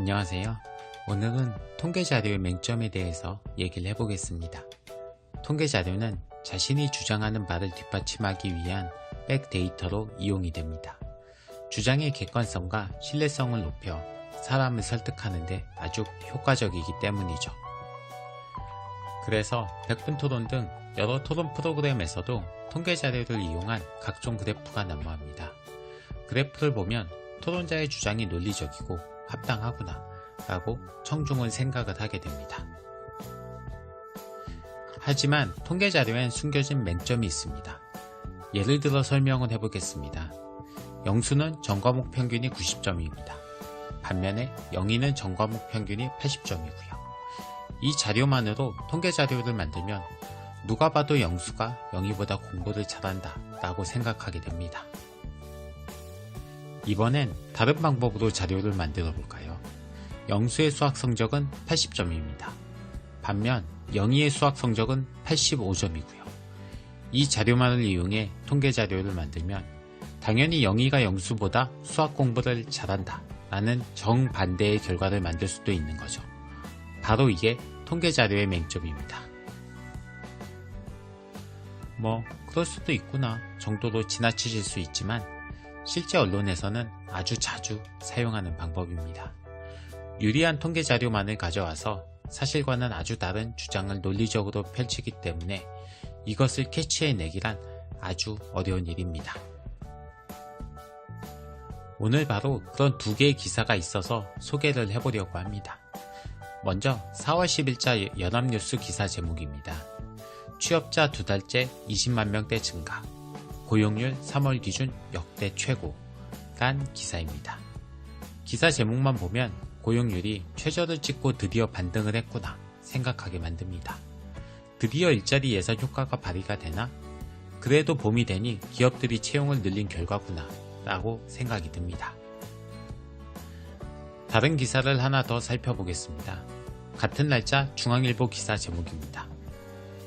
안녕하세요. 오늘은 통계자료의 맹점에 대해서 얘기를 해보겠습니다. 통계자료는 자신이 주장하는 바를 뒷받침하기 위한 백데이터로 이용이 됩니다. 주장의 객관성과 신뢰성을 높여 사람을 설득하는데 아주 효과적이기 때문이죠. 그래서 백분토론 등 여러 토론 프로그램에서도 통계자료를 이용한 각종 그래프가 난무합니다. 그래프를 보면 토론자의 주장이 논리적이고 합당하구나 라고 청중은 생각을 하게 됩니다. 하지만 통계자료엔 숨겨진 맹점이 있습니다. 예를 들어 설명을 해보겠습니다. 영수는 전과목 평균이 90점입니다. 반면에 영희는 전과목 평균이 80점이고요. 이 자료만으로 통계자료를 만들면 누가 봐도 영수가 영희보다 공부를 잘한다 라고 생각하게 됩니다. 이번엔 다른 방법으로 자료를 만들어 볼까요? 영수의 수학 성적은 80점입니다. 반면 영희의 수학 성적은 85점이고요. 이 자료만을 이용해 통계 자료를 만들면 당연히 영희가 영수보다 수학 공부를 잘한다 라는 정반대의 결과를 만들 수도 있는 거죠. 바로 이게 통계 자료의 맹점입니다. 그럴 수도 있구나 정도로 지나치실 수 있지만 실제 언론에서는 아주 자주 사용하는 방법입니다. 유리한 통계 자료만을 가져와서 사실과는 아주 다른 주장을 논리적으로 펼치기 때문에 이것을 캐치해내기란 아주 어려운 일입니다. 오늘 바로 그런 두 개의 기사가 있어서 소개를 해보려고 합니다. 먼저 4월 10일자 연합뉴스 기사 제목입니다. 취업자 두 달째 20만 명대 증가, 고용률 3월 기준 역대 최고란 기사입니다. 기사 제목만 보면 고용률이 최저를 찍고 드디어 반등을 했구나 생각하게 만듭니다. 드디어 일자리 예산 효과가 발휘가 되나? 그래도 봄이 되니 기업들이 채용을 늘린 결과구나 라고 생각이 듭니다. 다른 기사를 하나 더 살펴보겠습니다. 같은 날짜 중앙일보 기사 제목입니다.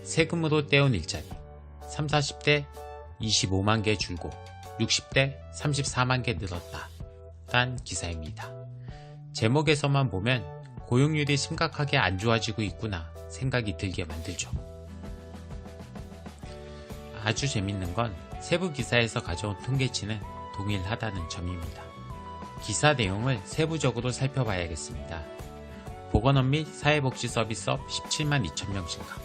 세금으로 떼온 일자리 30, 40대 25만 개 줄고 60대 34만 개 늘었다 란 기사입니다. 제목에서만 보면 고용률이 심각하게 안 좋아지고 있구나 생각이 들게 만들죠. 아주 재밌는 건 세부 기사에서 가져온 통계치는 동일하다는 점입니다. 기사 내용을 세부적으로 살펴봐야겠습니다. 보건업 및 사회복지 서비스업 17만 2천명 증가,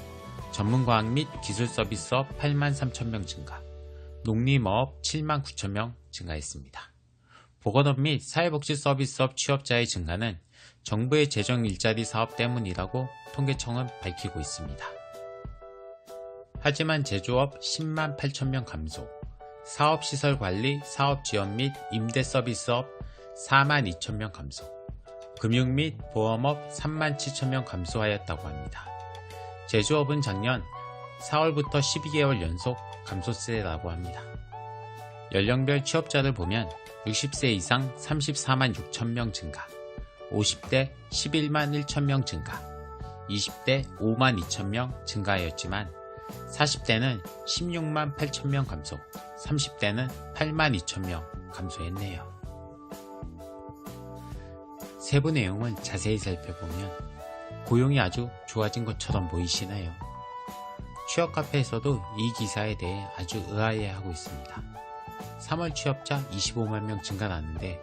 전문과학 및 기술 서비스업 8만 3천명 증가, 농림어업 7만 9천명 증가했습니다. 보건업 및 사회복지 서비스업 취업자의 증가는 정부의 재정 일자리 사업 때문이라고 통계청은 밝히고 있습니다. 하지만 제조업 10만 8천명 감소, 사업시설관리, 사업지원 및 임대 서비스업 4만 2천명 감소, 금융 및 보험업 3만 7천명 감소하였다고 합니다. 제조업은 작년 4월부터 12개월 연속 감소세라고 합니다. 연령별 취업자를 보면 60세 이상 34만 6천명 증가, 50대 11만 1천명 증가, 20대 5만 2천명 증가하였지만 40대는 16만 8천명 감소, 30대는 8만 2천명 감소했네요. 세부 내용을 자세히 살펴보면 고용이 아주 좋아진 것처럼 보이시나요? 취업 카페에서도 이 기사에 대해 아주 의아해하고 있습니다. 3월 취업자 25만 명 증가났는데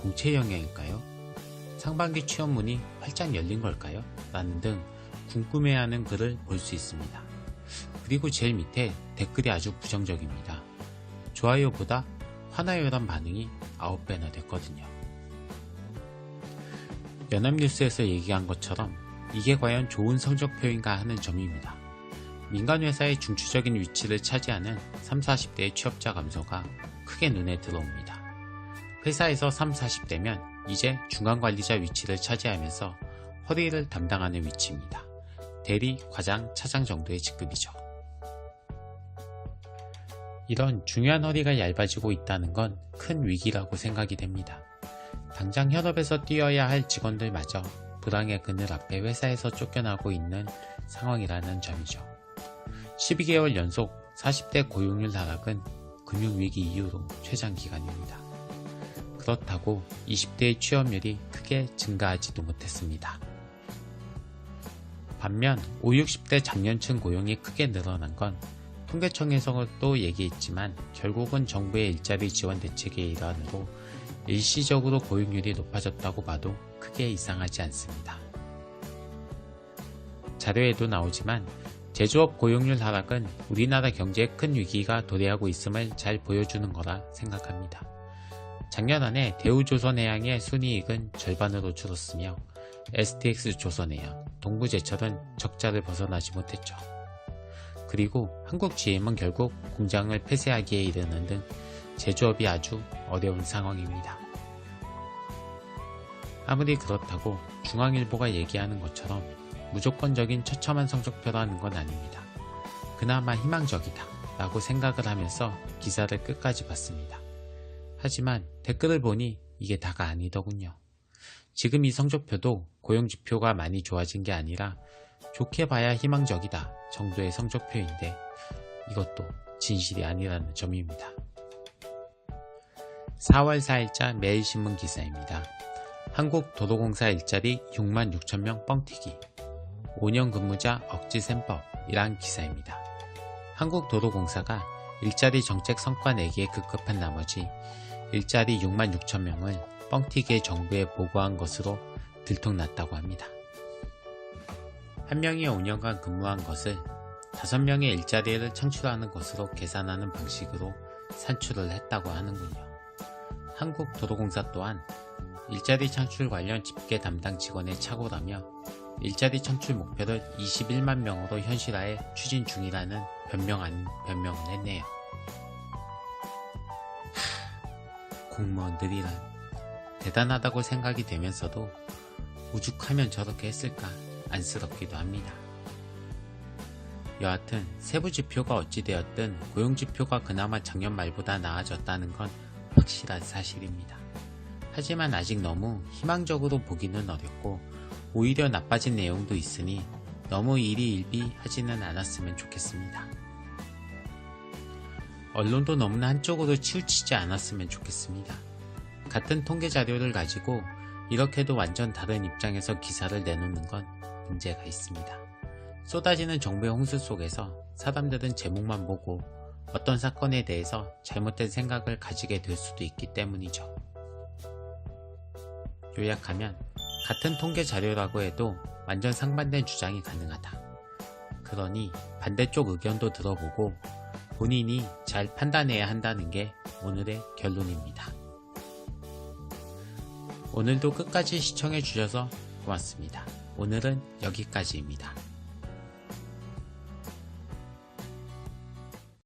공채 영향일까요? 상반기 취업문이 활짝 열린 걸까요? 라는 등 궁금해하는 글을 볼 수 있습니다. 그리고 제일 밑에 댓글이 아주 부정적입니다. 좋아요보다 화나요란 반응이 9배나 됐거든요. 연합뉴스에서 얘기한 것처럼 이게 과연 좋은 성적표인가 하는 점입니다. 민간회사의 중추적인 위치를 차지하는 30, 40대의 취업자 감소가 크게 눈에 들어옵니다. 회사에서 30, 40대면 이제 중간관리자 위치를 차지하면서 허리를 담당하는 위치입니다. 대리, 과장, 차장 정도의 직급이죠. 이런 중요한 허리가 얇아지고 있다는 건 큰 위기라고 생각이 됩니다. 당장 현업에서 뛰어야 할 직원들마저 불황의 그늘 앞에 회사에서 쫓겨나고 있는 상황이라는 점이죠. 12개월 연속 40대 고용률 하락은 금융위기 이후로 최장기간입니다. 그렇다고 20대의 취업률이 크게 증가하지도 못했습니다. 반면 50, 60대 장년층 고용이 크게 늘어난 건 통계청에서도 얘기했지만 결국은 정부의 일자리 지원 대책의 일환으로 일시적으로 고용률이 높아졌다고 봐도 크게 이상하지 않습니다. 자료에도 나오지만 제조업 고용률 하락은 우리나라 경제에 큰 위기가 도래하고 있음을 잘 보여주는 거라 생각합니다. 작년 안에 대우조선해양의 순이익은 절반으로 줄었으며 STX조선해양, 동부제철은 적자를 벗어나지 못했죠. 그리고 한국GM은 결국 공장을 폐쇄하기에 이르는 등 제조업이 아주 어려운 상황입니다. 아무리 그렇다고 중앙일보가 얘기하는 것처럼 무조건적인 처참한 성적표라는 건 아닙니다. 그나마 희망적이다 라고 생각을 하면서 기사를 끝까지 봤습니다. 하지만 댓글을 보니 이게 다가 아니더군요. 지금 이 성적표도 고용지표가 많이 좋아진 게 아니라 좋게 봐야 희망적이다 정도의 성적표인데 이것도 진실이 아니라는 점입니다. 4월 4일자 매일신문 기사입니다. 한국도로공사 일자리 6만 6천 명 뻥튀기 5년 근무자 억지 셈법이란 기사입니다. 한국도로공사가 일자리 정책 성과 내기에 급급한 나머지 일자리 6만 6천 명을 뻥튀기에 정부에 보고한 것으로 들통났다고 합니다. 한 명이 5년간 근무한 것을 5명의 일자리를 창출하는 것으로 계산하는 방식으로 산출을 했다고 하는군요. 한국도로공사 또한 일자리 창출 관련 집계 담당 직원의 착오라며 일자리 창출 목표를 21만 명으로 현실화해 추진 중이라는 변명 아닌 변명을 했네요. 공무원들이란 대단하다고 생각이 되면서도 오죽하면 저렇게 했을까 안쓰럽기도 합니다. 여하튼 세부지표가 어찌되었든 고용지표가 그나마 작년 말보다 나아졌다는 건 확실한 사실입니다. 하지만 아직 너무 희망적으로 보기는 어렵고 오히려 나빠진 내용도 있으니 너무 일이 일비하지는 않았으면 좋겠습니다. 언론도 너무나 한쪽으로 치우치지 않았으면 좋겠습니다. 같은 통계 자료를 가지고 이렇게도 완전 다른 입장에서 기사를 내놓는 건 문제가 있습니다. 쏟아지는 정보의 홍수 속에서 사람들은 제목만 보고 어떤 사건에 대해서 잘못된 생각을 가지게 될 수도 있기 때문이죠. 요약하면 같은 통계 자료라고 해도 완전 상반된 주장이 가능하다. 그러니 반대쪽 의견도 들어보고 본인이 잘 판단해야 한다는 게 오늘의 결론입니다. 오늘도 끝까지 시청해 주셔서 고맙습니다. 오늘은 여기까지입니다.